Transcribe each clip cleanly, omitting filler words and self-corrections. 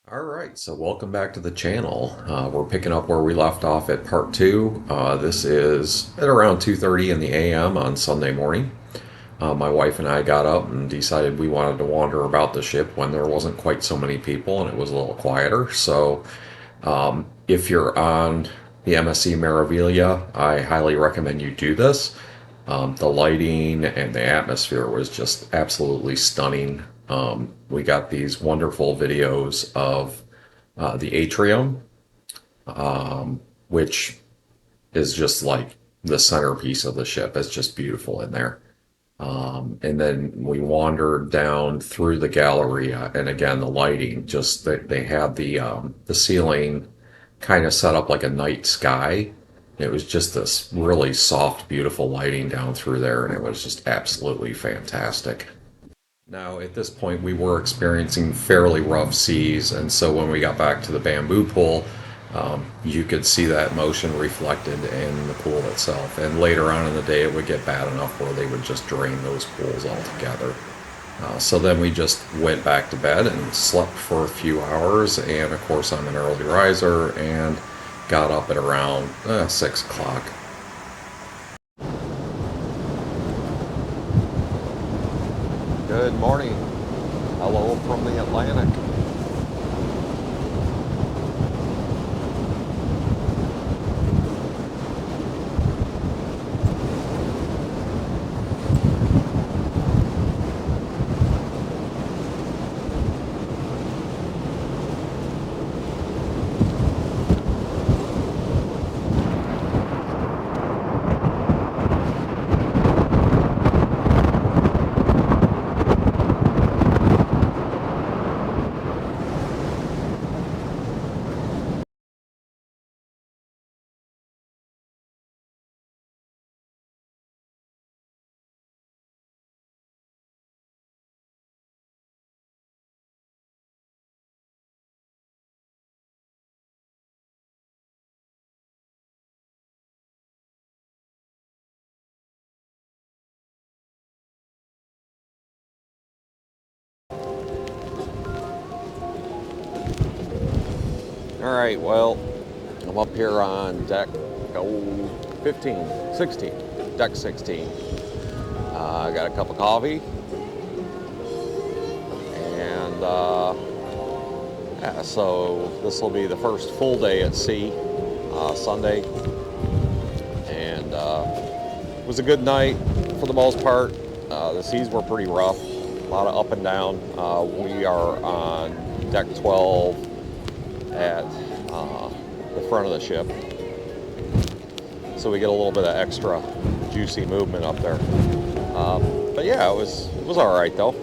Alright, so welcome back to the channel. We're picking up where we left off at part two. This is at around 2:30 in the AM on Sunday morning. My wife and I got up and decided we wanted to wander about the ship when there wasn't quite so many people and it was a little quieter. So if you're on the MSC Meraviglia, I highly recommend you do this. The lighting and the atmosphere was just absolutely stunning. We got these wonderful videos of the atrium, which is just like the centerpiece of the ship. It's just beautiful in there. And then we wandered down through the gallery, and again, the lighting, just they had the ceiling kind of set up like a night sky. It was just this really soft, beautiful lighting down through there, and it was just absolutely fantastic. Now, at this point, we were experiencing fairly rough seas, and so when we got back to the bamboo pool, you could see that motion reflected in the pool itself. And later on in the day, it would get bad enough where they would just drain those pools altogether. So then we just went back to bed and slept for a few hours. And of course, I'm an early riser and got up at around 6 o'clock. Good morning. Hello from the Atlantic. All right, well, I'm up here on deck 15, 16, deck 16. I got a cup of coffee, and yeah, so this will be the first full day at sea, Sunday, and it was a good night for the most part. The seas were pretty rough, a lot of up and down. We are on deck 12 at the front of the ship, so we get a little bit of extra juicy movement up there. But yeah, it was all right though.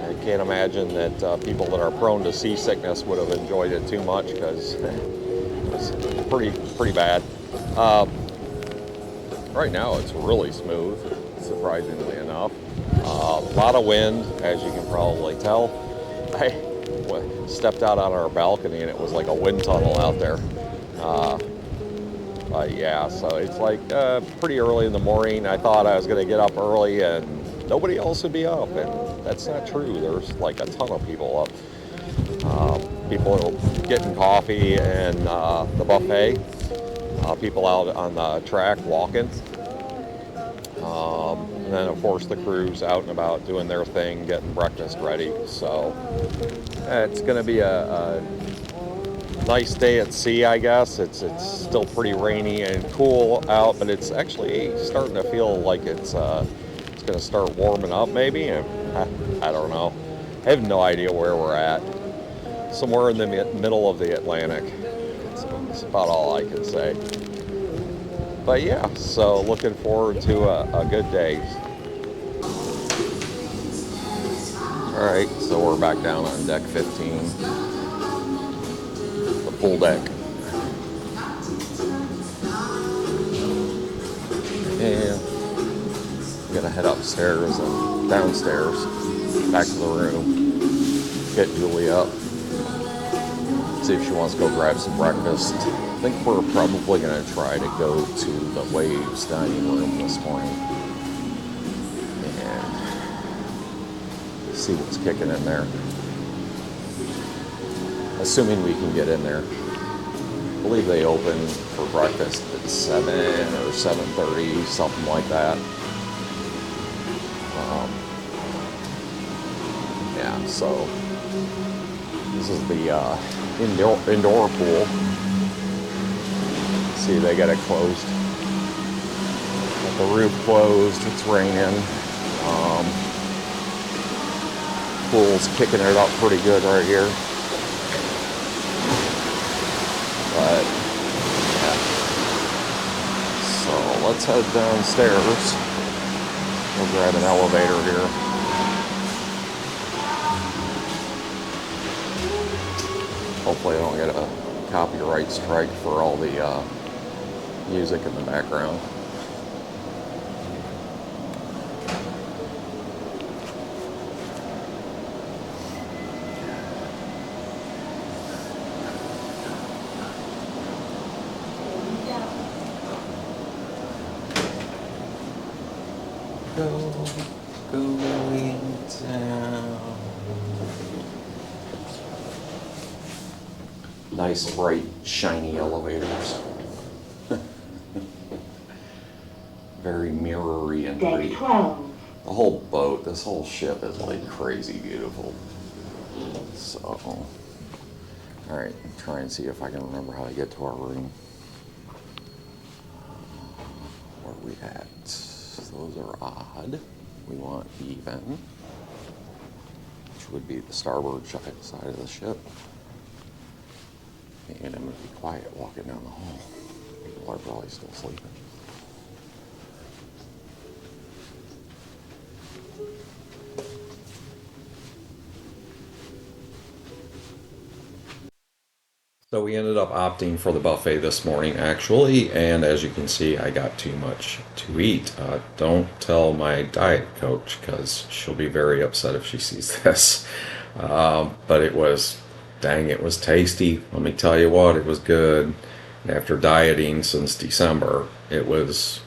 I can't imagine that people that are prone to seasickness would have enjoyed it too much because it was pretty bad. Right now it's really smooth, surprisingly enough. A lot of wind, as you can probably tell. I stepped out on our balcony and it was like a wind tunnel out there. But yeah, so it's like pretty early in the morning. I thought I was going to get up early and nobody else would be up, and that's not true. There's like a ton of people up. People getting coffee and the buffet. People out on the track walking. And then, of course, the crew's out and about doing their thing, getting breakfast ready. So it's going to be a nice day at sea, I guess. It's still pretty rainy and cool out, but it's actually starting to feel like it's going to start warming up, maybe. And I don't know. I have no idea where we're at. Somewhere in the middle of the Atlantic. That's about all I can say. But yeah, so looking forward to a good day. All right, so we're back down on deck 15, the full deck. And I'm gonna head upstairs and downstairs, back to the room, get Julie up, see if she wants to go grab some breakfast. I think we're probably going to try to go to the Waves dining room this morning and see what's kicking in there. assuming we can get in there. I believe they open for breakfast at 7 or 7:30, something like that. Yeah, so this is the indoor pool. See, they got it closed. Got the roof closed. It's raining. Pool's kicking it up pretty good right here. But yeah. So let's head downstairs. We'll grab an elevator here. Hopefully I don't get a copyright strike for all the music in the background. Going down. Nice, bright, shiny elevators. Very mirrory and pretty. The whole boat, this whole ship is like crazy beautiful. So, alright, try and see if I can remember how to get to our room. Where are we at? Those are odd. We want even, which would be the starboard side of the ship. And I'm going to be quiet walking down the hall. People are probably still sleeping. So we ended up opting for the buffet this morning, actually, and as you can see, I got too much to eat. Don't tell my diet coach, because she'll be very upset if she sees this. But it was, dang, it was tasty. Let me tell you what, it was good. After dieting since December, it was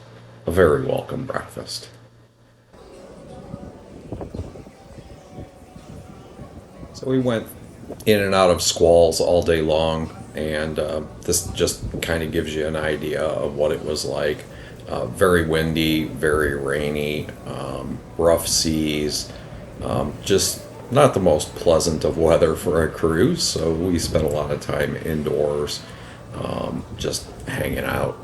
a very welcome breakfast. So we went in and out of squalls all day long, and this just kind of gives you an idea of what it was like. Very windy, very rainy, rough seas, just not the most pleasant of weather for a cruise, so we spent a lot of time indoors, just hanging out.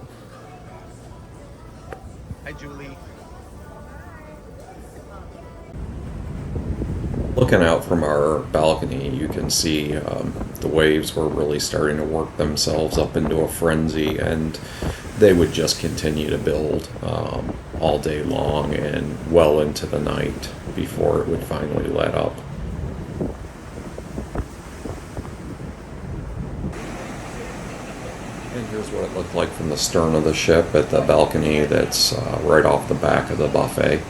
Hi, Julie. Looking out from our balcony, you can see the waves were really starting to work themselves up into a frenzy, and they would just continue to build all day long and well into the night before it would finally let up. And here's what it looked like from the stern of the ship at the balcony that's right off the back of the buffet.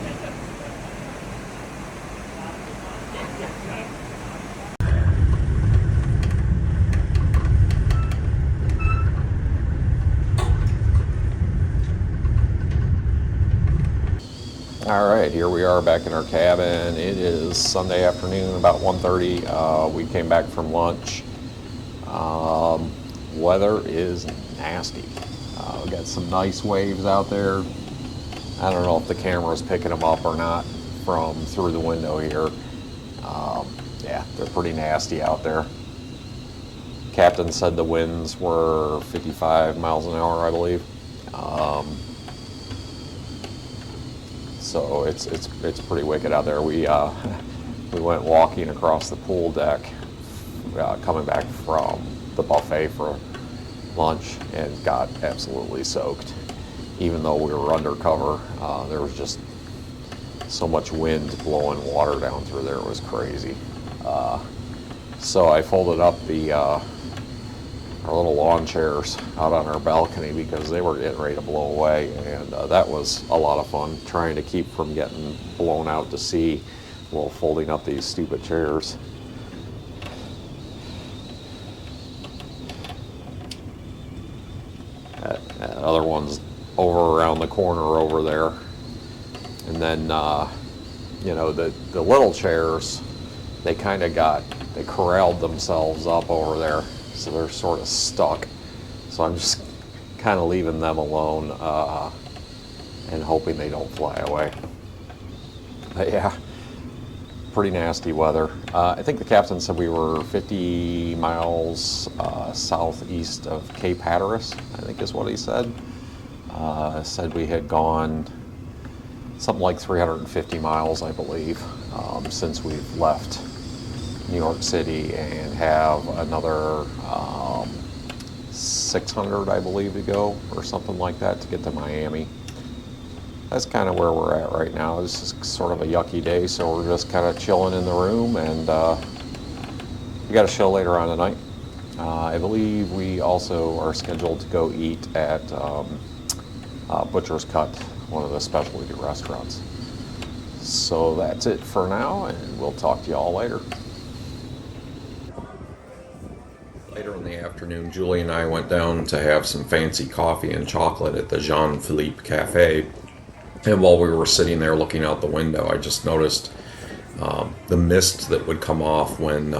All right, here we are back in our cabin. It is Sunday afternoon, about 1:30. We came back from lunch. Weather is nasty. We got some nice waves out there. I don't know if the camera's picking them up or not from through the window here. Yeah, they're pretty nasty out there. Captain said the winds were 55 miles an hour, I believe. So it's pretty wicked out there. We went walking across the pool deck, coming back from the buffet for lunch, and got absolutely soaked. Even though we were undercover, there was just so much wind blowing water down through there. It was crazy. So I folded up our little lawn chairs out on our balcony because they were getting ready to blow away, and that was a lot of fun, trying to keep from getting blown out to sea while folding up these stupid chairs. That other one's over around the corner over there, and then the little chairs, they kind of got they corralled themselves up over there, so they're sort of stuck. So I'm just kind of leaving them alone and hoping they don't fly away. But yeah, pretty nasty weather. I think the captain said we were 50 miles southeast of Cape Hatteras, I think is what he said. Said we had gone something like 350 miles, I believe, since we've left New York City, and have another 600, I believe, to go, or something like that, to get to Miami. That's kind of where we're at right now. This is sort of a yucky day, so we're just kind of chilling in the room, and we got a show later on tonight. I believe we also are scheduled to go eat at Butcher's Cut, one of the specialty restaurants. So that's it for now, and we'll talk to you all later. Later in the afternoon, Julie and I went down to have some fancy coffee and chocolate at the Jean-Philippe Cafe. And while we were sitting there looking out the window, I just noticed the mist that would come off when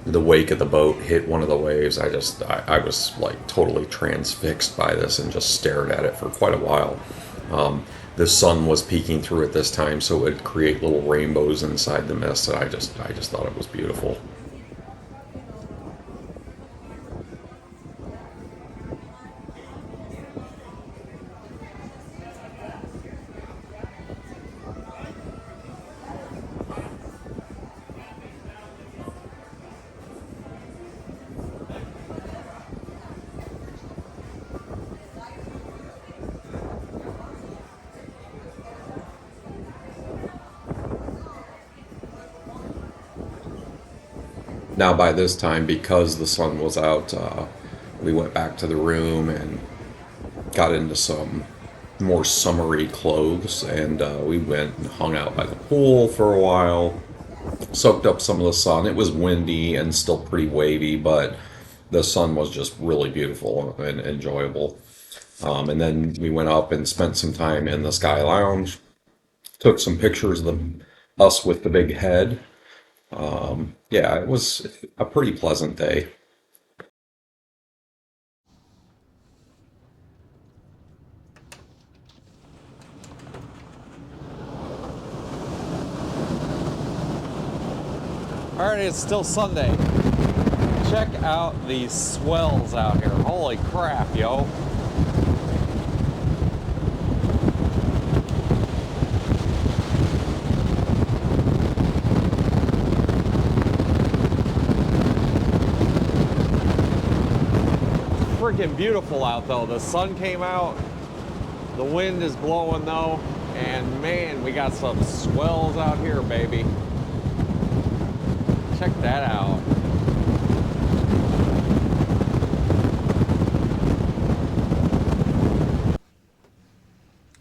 the wake of the boat hit one of the waves. I was like totally transfixed by this and just stared at it for quite a while. The sun was peeking through at this time, so it would create little rainbows inside the mist, and I just thought it was beautiful. Now, by this time, because the sun was out, we went back to the room and got into some more summery clothes, and we went and hung out by the pool for a while, soaked up some of the sun. It was windy and still pretty wavy, but the sun was just really beautiful and enjoyable. And then we went up and spent some time in the Sky Lounge, took some pictures of us with the big head. Yeah, it was a pretty pleasant day. All right, it's still Sunday. Check out these swells out here. Holy crap, yo. Freaking beautiful out though. The sun came out, the wind is blowing though, and man, we got some swells out here, baby. Check that out.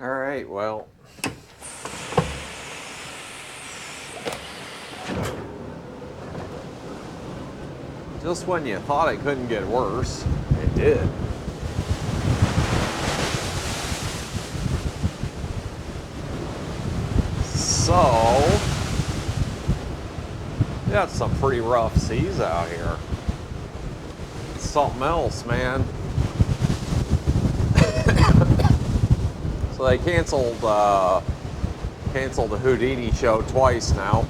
All right, well, just when you thought it couldn't get worse, it did. So, got some pretty rough seas out here. It's something else, man. So they canceled the Houdini show twice now.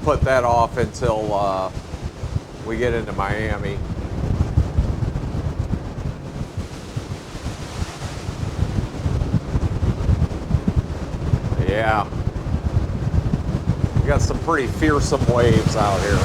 Put that off until we get into Miami. Yeah. We got some pretty fearsome waves out here.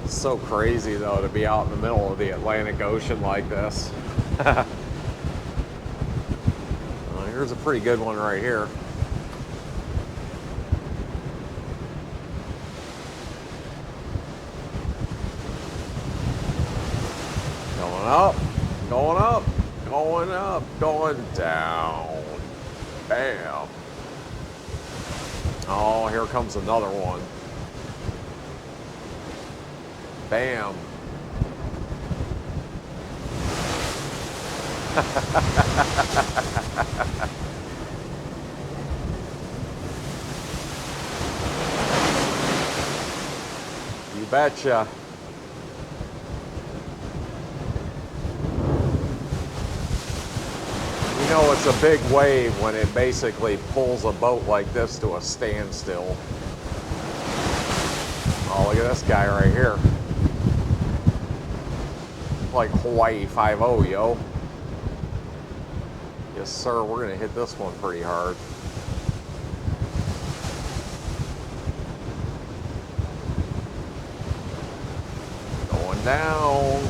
So crazy though to be out in the middle of the Atlantic Ocean like this. Well, here's a pretty good one right here. Going up, going up, going up, going down. Bam. Oh, here comes another one. Bam. You betcha. You know it's a big wave when it basically pulls a boat like this to a standstill. Oh, look at this guy right here. Like Hawaii 5-0, yo. Yes, sir, we're gonna hit this one pretty hard. Going down.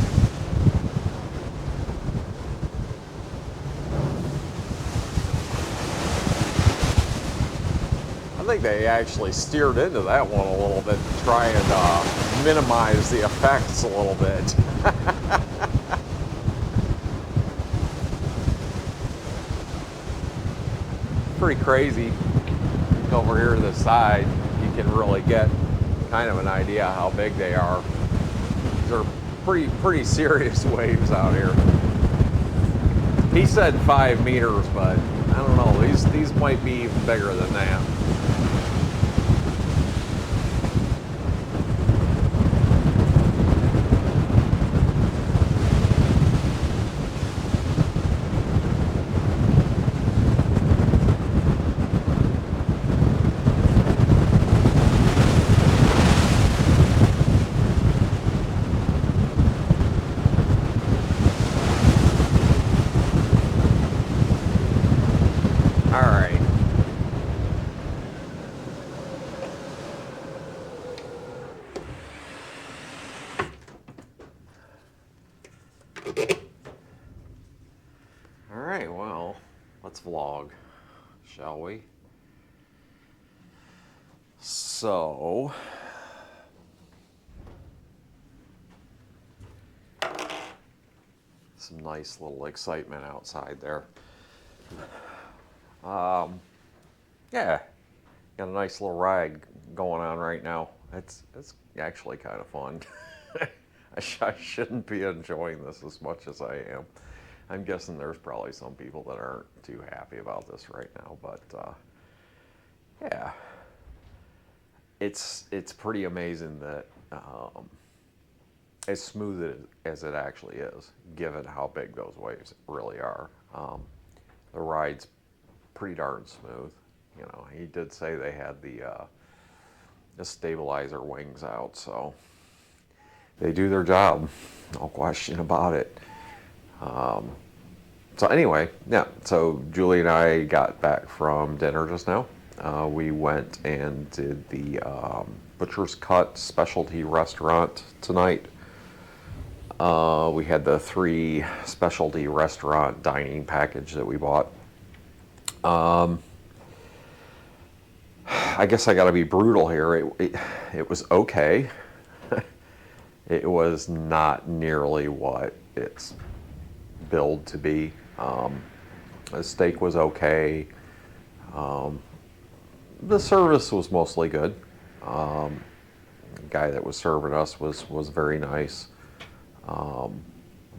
I think they actually steered into that one a little bit to try and minimize the effects a little bit. Pretty crazy. Over here to the side, you can really get kind of an idea how big they are. These are pretty serious waves out here. He said 5 meters, but I don't know. These might be even bigger than that. All right. All right, well, let's vlog, shall we? So, some nice little excitement outside there. Yeah, got a nice little ride going on right now. It's actually kind of fun. I shouldn't be enjoying this as much as I am. I'm guessing there's probably some people that aren't too happy about this right now, but yeah, it's pretty amazing that as smooth as it actually is, given how big those waves really are. The ride's pretty darn smooth. You know, he did say they had the stabilizer wings out, so they do their job, no question about it. So anyway, yeah, so Julie and I got back from dinner just now. We went and did the Butcher's Cut specialty restaurant tonight. We had the 3 specialty restaurant dining package that we bought. I guess I got to be brutal here. It was okay. It was not nearly what it's billed to be. The steak was okay. The service was mostly good. The guy that was serving us was very nice.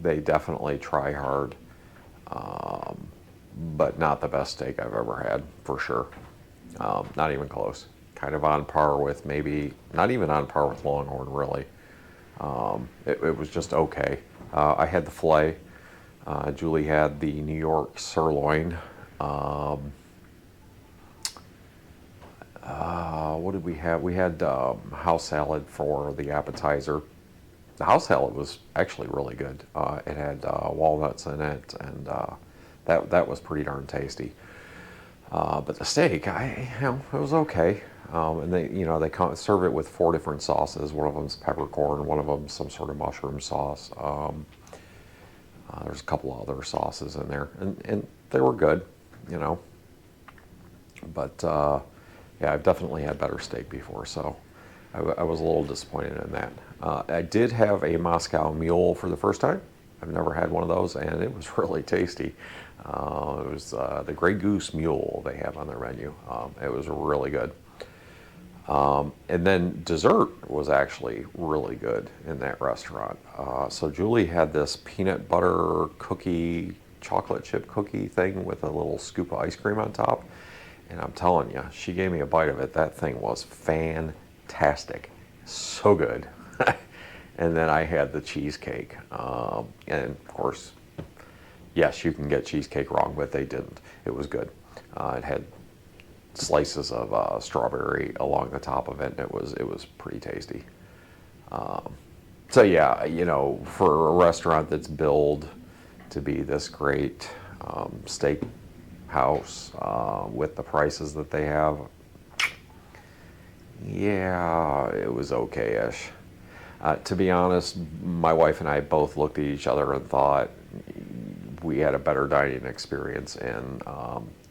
They definitely try hard, but not the best steak I've ever had, for sure. Not even close. Kind of on par with maybe, not even on par with Longhorn, really. It was just okay. I had the filet. Julie had the New York sirloin. What did we have? We had house salad for the appetizer. The house salad was actually really good. It had walnuts in it, and that was pretty darn tasty. But the steak, it was okay. And they serve it with 4 different sauces. One of them's peppercorn, one of them's some sort of mushroom sauce. There's a couple of other sauces in there, and they were good, you know. But yeah, I've definitely had better steak before, so I was a little disappointed in that. I did have a Moscow Mule for the first time. I've never had one of those, and it was really tasty. It was the Grey Goose Mule they have on their menu. It was really good. And then dessert was actually really good in that restaurant. So Julie had this peanut butter cookie, chocolate chip cookie thing with a little scoop of ice cream on top. And I'm telling you, she gave me a bite of it. That thing was fantastic. So good. And then I had the cheesecake. And of course, yes, you can get cheesecake wrong, but they didn't. It was good. It had slices of strawberry along the top of it, and it was pretty tasty. So yeah, you know, for a restaurant that's billed to be this great steak house with the prices that they have, yeah, it was okay-ish. To be honest, my wife and I both looked at each other and thought we had a better dining experience in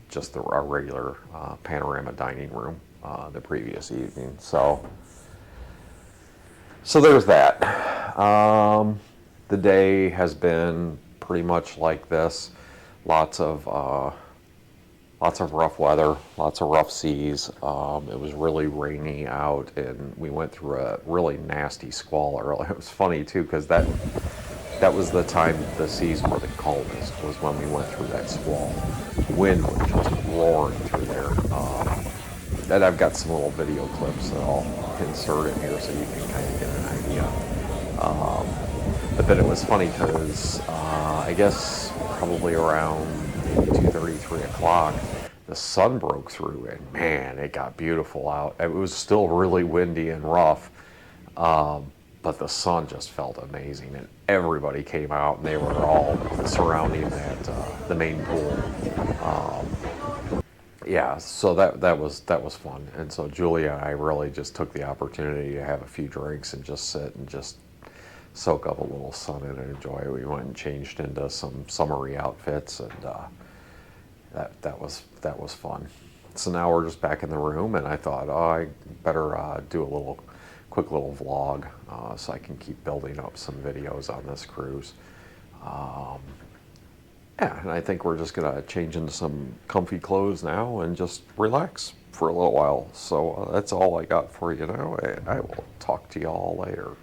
just our regular panorama dining room the previous evening. So there's that. The day has been pretty much like this. Lots of rough weather, lots of rough seas. It was really rainy out, and we went through a really nasty squall earlier. It was funny too, because that was the time the seas were the calmest, was when we went through that squall. Wind was just roaring through there. And I've got some little video clips that I'll insert in here so you can kind of get an idea. But then it was funny because I guess probably around maybe 2:30, 3 o'clock, the sun broke through, and man, it got beautiful out. It was still really windy and rough, but the sun just felt amazing, and everybody came out, and they were all surrounding the main pool. Yeah, so that was fun, and so Julia and I really just took the opportunity to have a few drinks and just sit and just soak up a little sun and enjoy it. We went and changed into some summery outfits, and that was fun. So now we're just back in the room, and I thought, oh, I better do a quick little vlog so I can keep building up some videos on this cruise. Yeah, and I think we're just gonna change into some comfy clothes now and just relax for a little while. So that's all I got for you now. I will talk to you all later.